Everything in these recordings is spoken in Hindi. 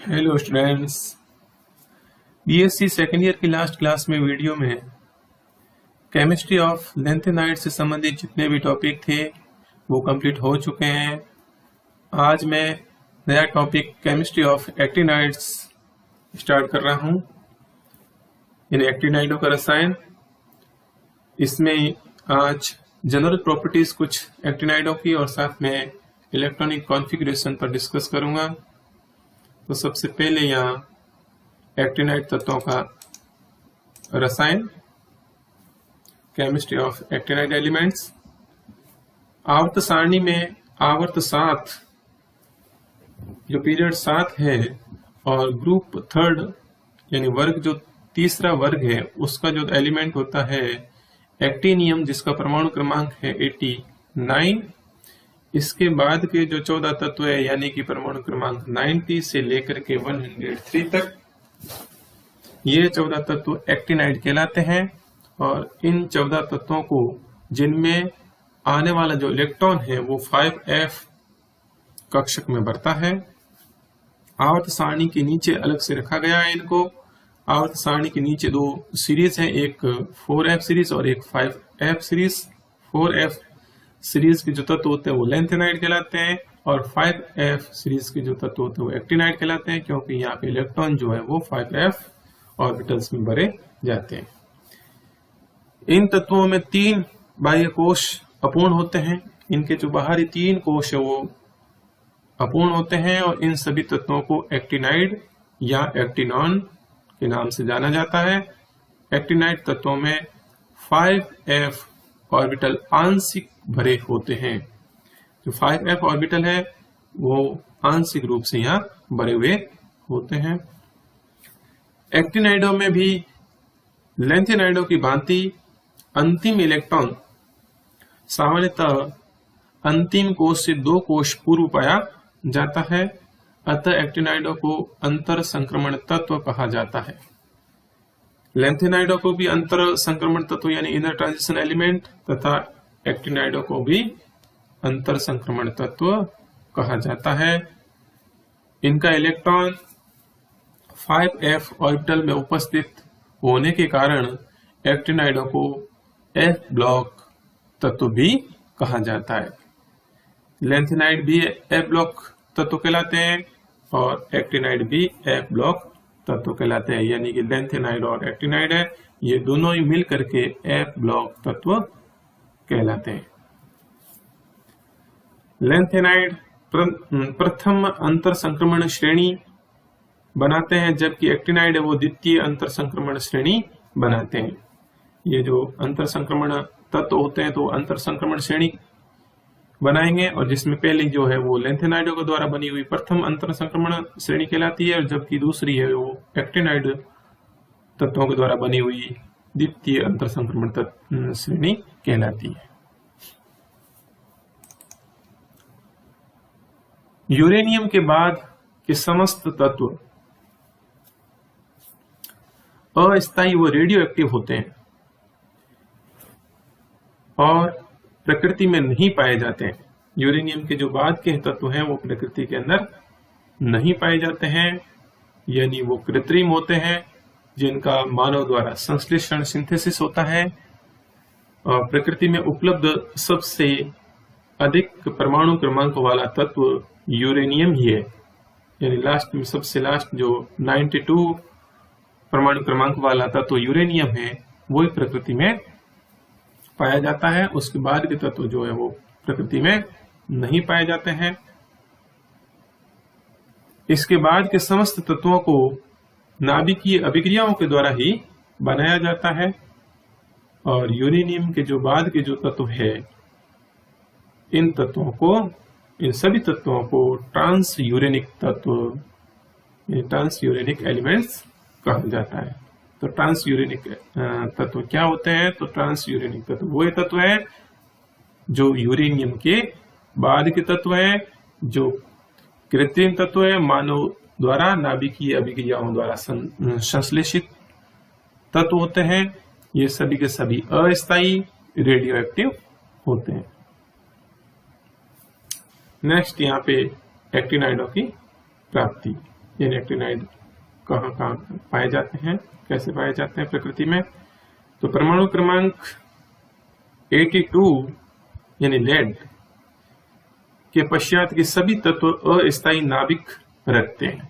Hello students, BSc second year की लास्ट क्लास में वीडियो में केमिस्ट्री ऑफ लैंथेनाइड से संबंधित जितने भी टॉपिक थे वो कंप्लीट हो चुके हैं। आज मैं नया topic chemistry of actinides start कर रहा हूँ। इन एक्टिनाइडों का रसायन, इसमें आज जनरल प्रॉपर्टीज कुछ एक्टिनाइडों की और साथ में इलेक्ट्रॉनिक कॉन्फ़िगरेशन पर डिस्कस करूंगा। तो सबसे पहले यहाँ एक्टिनाइड तत्वों का रसायन, केमिस्ट्री ऑफ एक्टिनाइड एलिमेंट्स। आवर्त सारणी में आवर्त 7 जो पीरियड 7 है और ग्रुप थर्ड यानी वर्ग जो तीसरा वर्ग है उसका जो एलिमेंट होता है एक्टिनियम, जिसका परमाणु क्रमांक है 89। इसके बाद के जो 14 तत्व है यानी कि परमाणु क्रमांक 90 से लेकर के 103 तक, ये 14 तत्व एक्टिनाइड कहलाते हैं। और इन 14 तत्वों को जिनमें आने वाला जो इलेक्ट्रॉन है वो 5f कक्षक में बढ़ता है। आवर्त सारणी के नीचे अलग से रखा गया है इनको। आवर्त सारणी के नीचे दो सीरीज है, एक 4f सीरीज और एक 5f सीरीज। 4f सीरीज के जो तत्व होते हैं वो लैंथेनाइड कहलाते हैं और 5f सीरीज के जो तत्व होते हैं वो एक्टिनाइड कहलाते हैं, क्योंकि यहाँ पे इलेक्ट्रॉन जो है वो 5f ऑर्बिटल्स में भरे जाते हैं। इन तत्वों में 3 बाह्य कोश अपूर्ण होते हैं। इनके जो बाहरी 3 कोश है वो अपूर्ण होते हैं और इन सभी तत्वों को एक्टिनाइड या एक्टिनॉन के नाम से जाना जाता है। एक्टिनाइड तत्वों में 5f ऑर्बिटल आंशिक भरे होते हैं। जो 5f ऑर्बिटल है वो आंशिक रूप से यहाँ भरे हुए होते हैं। एक्टिनाइडों में भी लैंथेनाइडों की भांति अंतिम इलेक्ट्रॉन सामान्यतः अंतिम कोश से 2 कोश पूर्व पाया जाता है, अतः एक्टिनाइडों को अंतर संक्रमण तत्व कहा जाता है। लैंथेनाइडों को भी अंतर संक्रमण तत्व यानी इनर ट्रांजिशन एलिमेंट तथा एक्टिनाइडों को भी अंतर संक्रमण तत्व कहा जाता है। इनका इलेक्ट्रॉन 5f ऑर्बिटल में उपस्थित होने के कारण एक्टिनाइडों को f ब्लॉक तत्व भी कहा जाता है। लैंथेनाइड भी f ब्लॉक तत्व कहलाते हैं और एक्टिनाइड भी f ब्लॉक तत्व कहलाते हैं, यानी कि लैंथेनाइड और एक्टिनाइड है ये दोनों ही मिल करके f ब्लॉक तत्व कहलाते हैं। लैंथेनाइड प्रथम अंतर संक्रमण श्रेणी बनाते हैं, जबकि एक्टिनाइड है वो द्वितीय अंतर संक्रमण श्रेणी बनाते हैं। ये जो अंतर संक्रमण तत्व होते हैं तो अंतर संक्रमण श्रेणी बनाएंगे और जिसमें पहली जो है वो लैंथेनाइडों के द्वारा बनी हुई प्रथम अंतर संक्रमण श्रेणी कहलाती है और जबकि दूसरी है वो एक्टिनाइड तत्वों के द्वारा बनी हुई द्वितीय अंतर संक्रमण श्रेणी कहलाती है। यूरेनियम के बाद के समस्त तत्व अस्थायी व रेडियो एक्टिव होते हैं और प्रकृति में नहीं पाए जाते हैं। यूरेनियम के जो बाद के तत्व हैं वो प्रकृति के अंदर नहीं पाए जाते हैं, यानी वो कृत्रिम होते हैं जिनका मानव द्वारा संश्लेषण सिंथेसिस होता है। और प्रकृति में उपलब्ध सबसे अधिक परमाणु क्रमांक वाला तत्व यूरेनियम ही है, यानी लास्ट में सबसे लास्ट जो 92 परमाणु क्रमांक वाला तत्व यूरेनियम है वो ही प्रकृति में पाया जाता है। उसके बाद के तत्व जो है वो प्रकृति में नहीं पाए जाते हैं। इसके बाद के समस्त तत्वों को नाभिकीय अभिक्रियाओं के द्वारा ही बनाया जाता है और यूरेनियम के जो बाद के जो तत्व है इन सभी तत्वों को ट्रांस यूरेनिक तत्व, ट्रांस यूरेनिक एलिमेंट्स कहा जाता है। तो ट्रांस यूरेनिक तत्व क्या होते हैं? तो ट्रांस यूरेनिक तत्व वो तत्व है जो यूरेनियम के बाद के तत्व है, जो कृत्रिम तत्व है, मानव द्वारा नाभिकीय अभिक्रियाओं द्वारा संश्लेषित तत्व होते हैं। ये सभी के सभी अस्थायी रेडियो एक्टिव होते हैं। नेक्स्ट यहाँ पे एक्टिनाइडों की प्राप्ति। यानी एक्टिनाइड कहाँ कहाँ पाए जाते हैं, कैसे पाए जाते हैं प्रकृति में। तो परमाणु क्रमांक 82 यानी लेड के पश्चात के सभी तत्व अस्थायी नाभिक रखते हैं।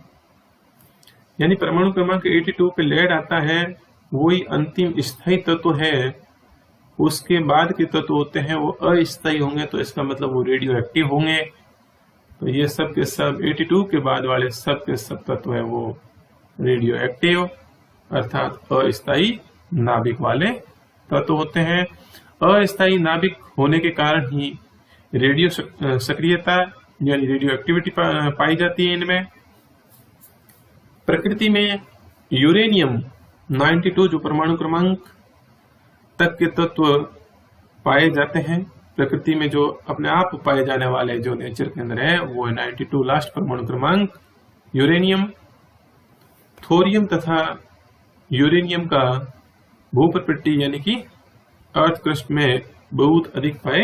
यानी परमाणु क्रमांक 82 पे लेड आता है, वही अंतिम स्थायी तत्व है। उसके बाद के तत्व होते हैं वो अस्थायी होंगे, तो इसका मतलब वो रेडियो एक्टिव होंगे। तो ये सब के सब 82 के बाद वाले सब के सब तत्व है वो रेडियो एक्टिव अर्थात अस्थायी नाभिक वाले तत्व होते हैं। अस्थायी नाभिक होने के कारण ही रेडियो सक्रियता यानी रेडियो एक्टिविटी पाई जाती है इनमें। प्रकृति में यूरेनियम 92 जो परमाणु क्रमांक तक के तत्व पाए जाते हैं, प्रकृति में जो अपने आप पाए जाने वाले जो नेचर के अंदर है वो है 92 लास्ट परमाणु क्रमांक यूरेनियम। थोरियम तथा यूरेनियम का भूप्रपट्टी यानी कि अर्थ क्रस्ट में बहुत अधिक पाए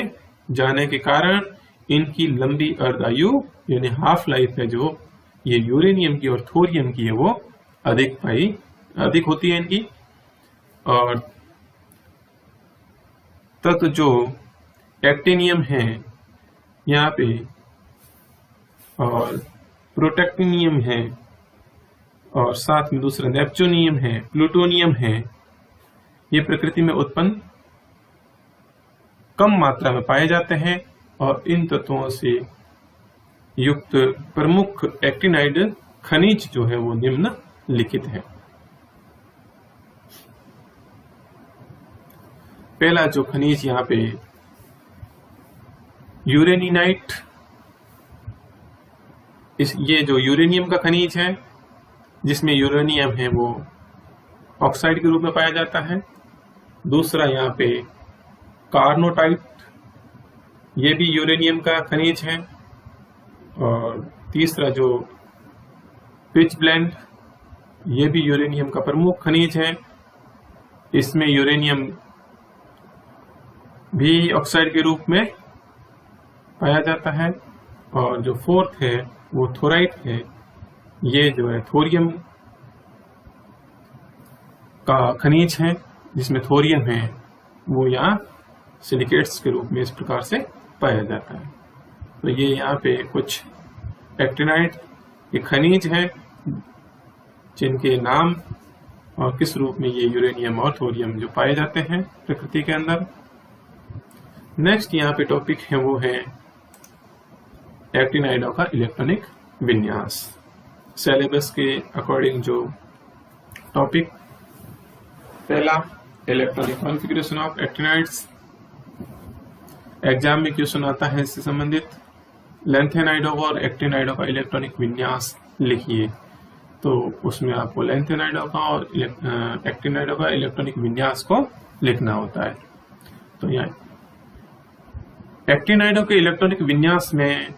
जाने के कारण इनकी लंबी अर्धायु यानी हाफ लाइफ है जो ये यूरेनियम की और थोरियम की है वो अधिक होती है इनकी। और तत्व जो एक्टिनियम है यहाँ पे और प्रोटेक्टिनियम है और साथ में दूसरा नेपच्यूनियम है, प्लूटोनियम है, ये प्रकृति में उत्पन्न कम मात्रा में पाए जाते हैं। और इन तत्वों से युक्त प्रमुख एक्टिनाइड खनिज जो है वो निम्नलिखित है। पहला जो खनिज यहाँ पे यूरेनिनाइट, ये जो यूरेनियम का खनिज है जिसमें यूरेनियम है वो ऑक्साइड के रूप में पाया जाता है। दूसरा यहाँ पे कार्नोटाइट, ये भी यूरेनियम का खनिज है। और तीसरा जो पिच ब्लेंड, ये भी यूरेनियम का प्रमुख खनिज है, इसमें यूरेनियम भी ऑक्साइड के रूप में पाया जाता है। और जो फोर्थ है वो थोराइट है, ये जो है थोरियम का खनिज है जिसमें थोरियम है वो यहाँ सिलिकेट्स के रूप में इस प्रकार से पाया जाता है। तो ये यहाँ पे कुछ एक्टिनाइड के खनिज हैं जिनके नाम और किस रूप में ये यूरेनियम और थोरियम जो पाए जाते हैं प्रकृति के अंदर। नेक्स्ट यहाँ पे टॉपिक है वो है एक्टिनाइडों का इलेक्ट्रॉनिक विन्यास। सिलेबस के अकॉर्डिंग जो टॉपिक, पहला electronic configuration of actinides, exam में क्वेश्चन आता है इससे संबंधित। लैंथेनाइडों और एक्टिनाइडों का इलेक्ट्रॉनिक विन्यास लिखिए, तो उसमें आपको लैंथेनाइडों का और एक्टिनाइडों का इलेक्ट्रॉनिक विन्यास को लिखना होता है। तो यहाँ एक्टिनाइडों के इलेक्ट्रॉनिक विन्यास में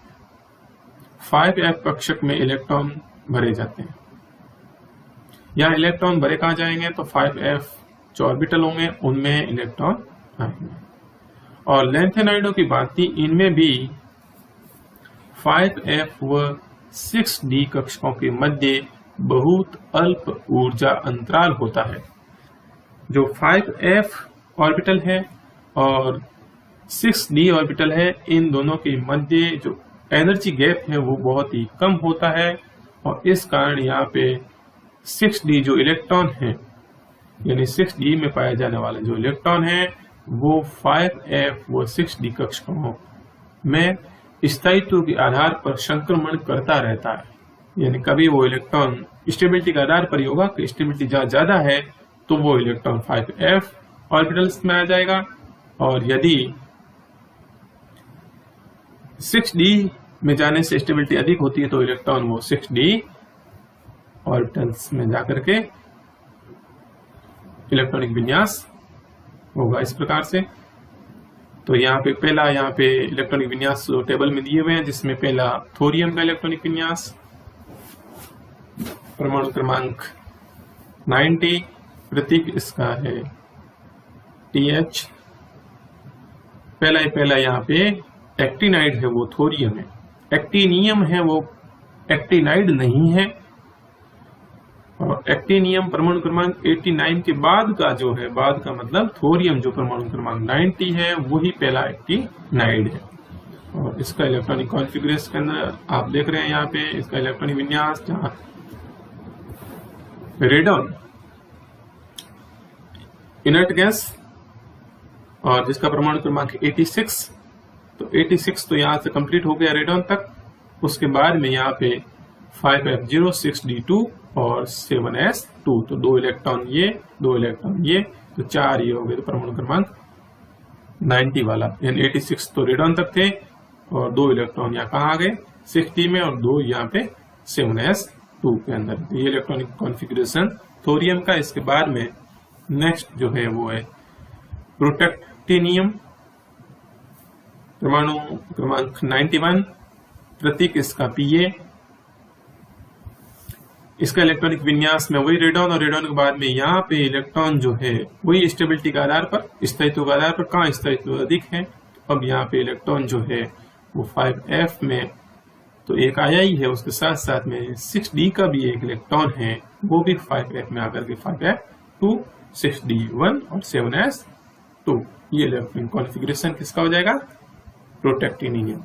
5f कक्षक में इलेक्ट्रॉन भरे जाते हैं। यहाँ इलेक्ट्रॉन भरे कहाँ जाएंगे तो 5f जो ऑर्बिटल होंगे उनमें इलेक्ट्रॉन आएंगे। और लैंथेनाइडों की बात की, इनमें भी 5f व 6d कक्षकों के मध्य बहुत अल्प ऊर्जा अंतराल होता है। जो 5f ऑर्बिटल है और 6d ऑर्बिटल है, इन दोनों के मध्य जो एनर्जी गैप है वो बहुत ही कम होता है। और इस कारण यहाँ पे 6d जो इलेक्ट्रॉन है यानी 6d में पाया जाने वाला जो इलेक्ट्रॉन है वो 5f व 6d कक्षकों में स्थायित्व के आधार पर संक्रमण करता रहता है। यानी कभी वो इलेक्ट्रॉन स्टेबिलिटी के आधार पर ही होगा कि स्टेबिलिटी जहाँ ज्यादा है तो वो इलेक्ट्रॉन 5f ऑर्बिटल्स में आ जाएगा, और यदि 6d में जाने से स्टेबिलिटी अधिक होती है तो इलेक्ट्रॉन वो 6d ऑर्बिटल्स में जाकर के इलेक्ट्रॉनिक विन्यास होगा इस प्रकार से। तो यहाँ पे पहला यहाँ पे इलेक्ट्रॉनिक विन्यास टेबल में दिए हुए हैं, जिसमें पहला थोरियम का इलेक्ट्रॉनिक विन्यास, परमाणु क्रमांक 90, प्रतीक इसका है TH। पहला यहाँ पे एक्टिनाइड है वो थोरियम है, एक्टिनियम है वो एक्टिनाइड नहीं है। और एक्टिनियम परमाणु क्रमांक 89 के बाद का जो है, बाद का मतलब थोरियम जो परमाणु क्रमांक 90 है वही पहला एक्टिनाइड है। और इसका इलेक्ट्रॉनिक कॉन्फ़िगरेशन के अंदर आप देख रहे हैं यहाँ पे इसका इलेक्ट्रॉनिक विन्यास, जहाँ रेडॉन इनर्ट गैस और जिसका परमाणु क्रमांक 86, तो 86 तो यहाँ से कंप्लीट हो गया रेडॉन तक। उसके बाद में यहाँ पे 5f0 6d2 और 7s2, तो 2 इलेक्ट्रॉन ये 2 इलेक्ट्रॉन ये, तो 4 ये हो गए, तो परमाणु क्रमांक 90 वाला, यानी 86 तो रेडॉन तक थे और 2 इलेक्ट्रॉन यहाँ कहाँ आ गए 6d में और 2 यहाँ पे 7s2 के अंदर। तो ये इलेक्ट्रॉनिक कॉन्फ़िगरेशन थोरियम का। इसके बाद में नेक्स्ट जो है वो है प्रोटेक्टिनियम परमाणु क्रमांक 91, प्रतीक इसका Pa। इसका इलेक्ट्रॉनिक विन्यास में वही रेडॉन, और रेडॉन के बाद में यहाँ पे इलेक्ट्रॉन जो है वही स्टेबिलिटी के आधार पर, स्थायित्व के आधार पर कहाँ स्थायित्व अधिक है। अब यहाँ पे इलेक्ट्रॉन जो है वो 5f में तो एक आया ही है, उसके साथ साथ में 6d का भी एक इलेक्ट्रॉन है, वो भी 5f में आकर के 5f2 6d1 और 7s2। ये इलेक्ट्रॉनिक कॉन्फ़िगरेशन किसका हो जाएगा, प्रोटेक्टिनियम।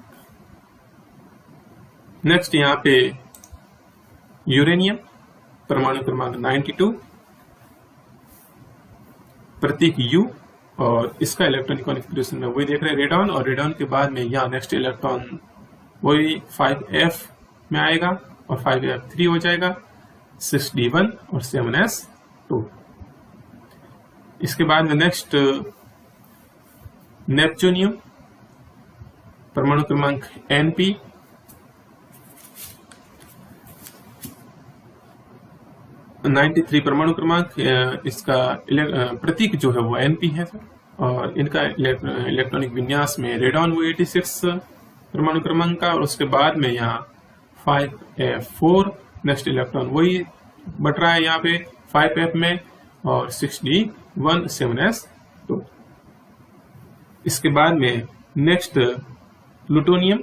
नेक्स्ट यहाँ पे यूरेनियम परमाणु क्रमांक 92, प्रतीक U, और इसका इलेक्ट्रॉनिक कॉन्फ़िगरेशन में वही देख रहे हैं रेडॉन, और रेडॉन के बाद में यहाँ नेक्स्ट इलेक्ट्रॉन वही 5f में आएगा और 5f3 हो जाएगा, 6d1 और 7s2। इसके बाद में नेक्स्ट नेपच्यूनियम परमाणु क्रमांक Np, परमाणु क्रमांक, इसका प्रतीक जो है वो Np है और इनका इलेक्ट्रॉनिक विन्यास में रेडॉन वो 86 परमाणु क्रमांक का, और उसके बाद में यहाँ 5f4 नेक्स्ट इलेक्ट्रॉन वही बट रहा है यहाँ पे 5f में और 6d1 7s2। इसके बाद में नेक्स्ट प्लूटोनियम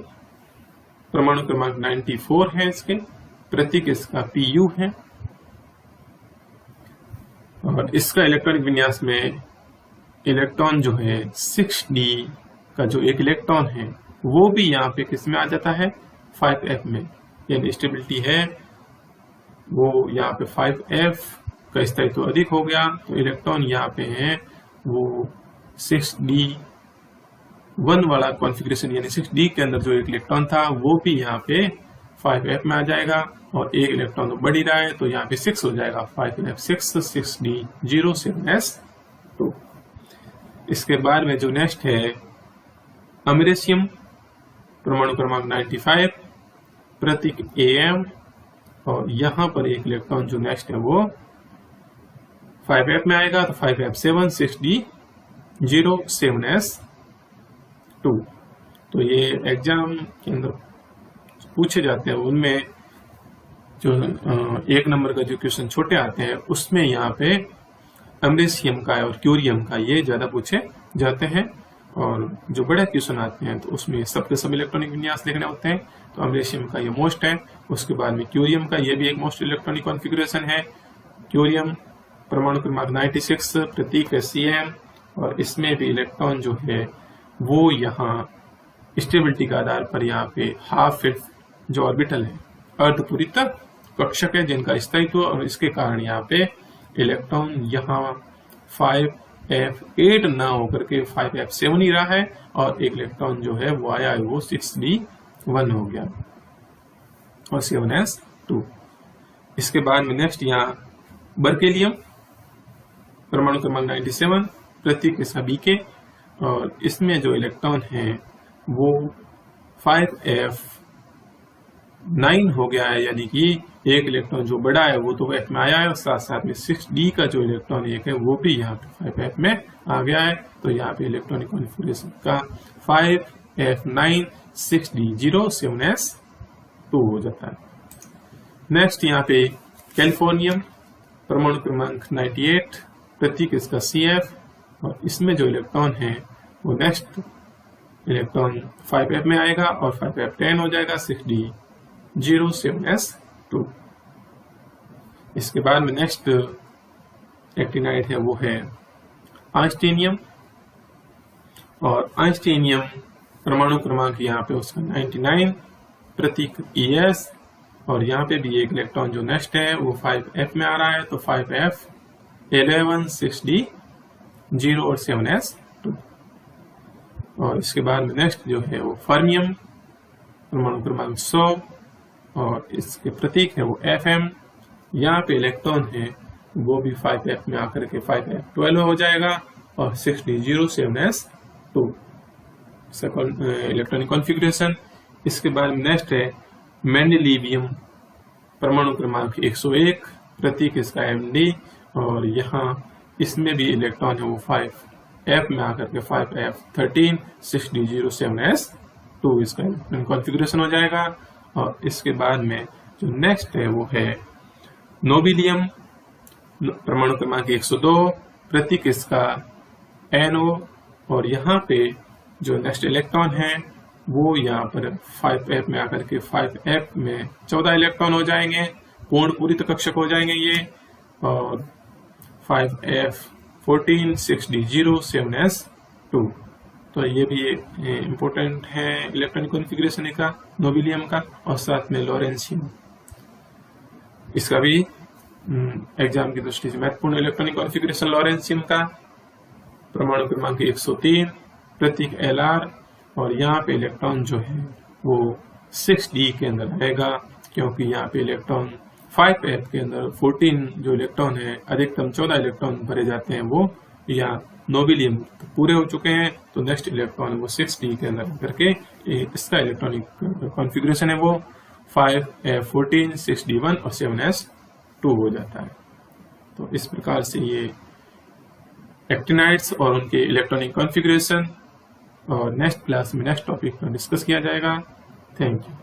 परमाणु क्रमांक 94 है, इसके प्रतीक इसका Pu है, और इसका इलेक्ट्रॉनिक विन्यास में इलेक्ट्रॉन जो है 6d का जो एक इलेक्ट्रॉन है वो भी यहाँ पे किस में आ जाता है 5f में, यानी स्टेबिलिटी है वो यहाँ पे 5f का स्थायित्व अधिक हो गया, तो इलेक्ट्रॉन यहाँ पे है वो 6d1 वाला कॉन्फ़िगरेशन, यानी 6d के अंदर जो एक इलेक्ट्रॉन था वो भी यहाँ पे 5f में आ जाएगा, और एक इलेक्ट्रॉन तो बढ़ ही रहा है तो यहाँ पे 6 हो जाएगा, 5f6 6d0 7s2। इसके बाद में जो नेक्स्ट है अमेरिशियम परमाणु क्रमांक 95, प्रतीक Am, और यहाँ पर एक इलेक्ट्रॉन जो नेक्स्ट है वो 5f में आएगा, तो 5f7 6d0 7s2। तो ये एग्जाम के अंदर पूछे जाते हैं, उनमें जो 1 नंबर का जो क्वेश्चन छोटे आते हैं उसमें यहाँ पे अमेरिशियम का और क्यूरियम का ये ज्यादा पूछे जाते हैं, और जो बड़े क्वेश्चन आते हैं तो उसमें सबके सब इलेक्ट्रॉनिक विन्यास देखने होते हैं। तो अमेरिशियम का ये मोस्ट है, उसके बाद में क्यूरियम का ये भी एक मोस्ट इलेक्ट्रॉनिक कॉन्फ़िगरेशन है। क्यूरियम परमाणु क्रमांक 96, प्रतीक है Cm, और इसमें भी इलेक्ट्रॉन जो है वो यहाँ स्टेबिलिटी के आधार पर यहाँ पे हाफ जो ऑर्बिटल है अर्धपूरित कक्षक है जिनका स्थायित्व, और इसके कारण यहाँ पे इलेक्ट्रॉन यहाँ 5f8 ना होकर के 5f7 ही रहा है, और एक इलेक्ट्रॉन जो है वो आया है वो 6d1 हो गया और 7s2। इसके बाद में नेक्स्ट यहाँ बर्केलियम परमाणु क्रमांक 97, प्रतीक इसका Bk, और इसमें जो इलेक्ट्रॉन है वो 5f9 हो गया है, यानी कि एक इलेक्ट्रॉन जो बड़ा है वो तो f में आया है, और साथ साथ में 6d का जो इलेक्ट्रॉन एक है वो भी यहाँ पे 5f में आ गया है। तो यहाँ पे इलेक्ट्रॉनिक कॉन्फ़िगरेशन का 5f9 6d0 7s2 हो जाता है। नेक्स्ट यहाँ पे कैलिफोर्नियम परमाणु क्रमांक 98, प्रतीक इसका Cf, और इसमें जो इलेक्ट्रॉन है वो नेक्स्ट इलेक्ट्रॉन 5f में आएगा और 5f10 हो जाएगा 6d0 7s2। इसके बाद में नेक्स्ट एक्टिनाइड है वो है आइंस्टीनियम, और आइंस्टीनियम परमाणु क्रमांक यहाँ पे उसका 99, प्रतीक ES, और यहाँ पे भी एक इलेक्ट्रॉन जो नेक्स्ट है वो 5F में आ रहा है, तो 5F 11 6D 0 और 7S 2। और इसके बाद में नेक्स्ट जो है वो फर्मियम, परमाणु क्रमांक 100, और इसके प्रतीक है वो FM। यहाँ पे इलेक्ट्रॉन है वो भी 5F में आकर के 5F 12 हो जाएगा, और 6D 0 7S 2 इलेक्ट्रॉनिक कॉन्फ़िगरेशन। इसके बाद नेक्स्ट है मेंडेलिवियम, परमाणु क्रमांक 101, प्रतीक इसका MD, और यहाँ इसमें भी इलेक्ट्रॉन है वो 5F में आकर के 5F 13 6D 0 7S 2 इसका इलेक्ट्रॉनिक कॉन्फ़िगरेशन हो जाएगा। और इसके बाद में जो नेक्स्ट है वो है नोबिलियम, परमाणु क्रमांक 102, प्रतीक इसका NO, और यहाँ पे जो नेक्स्ट इलेक्ट्रॉन है वो यहाँ पर 5F में आकर के 5F में 14 इलेक्ट्रॉन हो जाएंगे, पूर्ण पूरित कक्षक हो जाएंगे ये, और 5F 14 6D 0 7S 2। तो ये भी इम्पोर्टेंट है इलेक्ट्रॉनिक कॉन्फ़िगरेशन का नोबिलियम का, और साथ में लॉरेंशियम, इसका भी एग्जाम की दृष्टि से महत्वपूर्ण इलेक्ट्रॉनिक कॉन्फ़िगरेशन लॉरेंशियम का, परमाणु क्रमांक 103, प्रतीक LR, और यहाँ पे इलेक्ट्रॉन जो है वो 6D के अंदर रहेगा, क्योंकि यहाँ पे इलेक्ट्रॉन 5F के अंदर 14 जो इलेक्ट्रॉन है, अधिकतम 14 इलेक्ट्रॉन भरे जाते हैं वो यहाँ नोबिलियम तो पूरे हो चुके हैं, तो नेक्स्ट इलेक्ट्रॉन वो 6D के अंदर करके इसका इलेक्ट्रॉनिक कॉन्फ़िगरेशन है वो 5F 14 6D 1 और 7S 2 हो जाता है। तो इस प्रकार से ये एक्टिनाइड्स और उनके इलेक्ट्रॉनिक कॉन्फ़िगरेशन और नेक्स्ट क्लास में नेक्स्ट टॉपिक पर डिस्कस किया जाएगा। Thank you.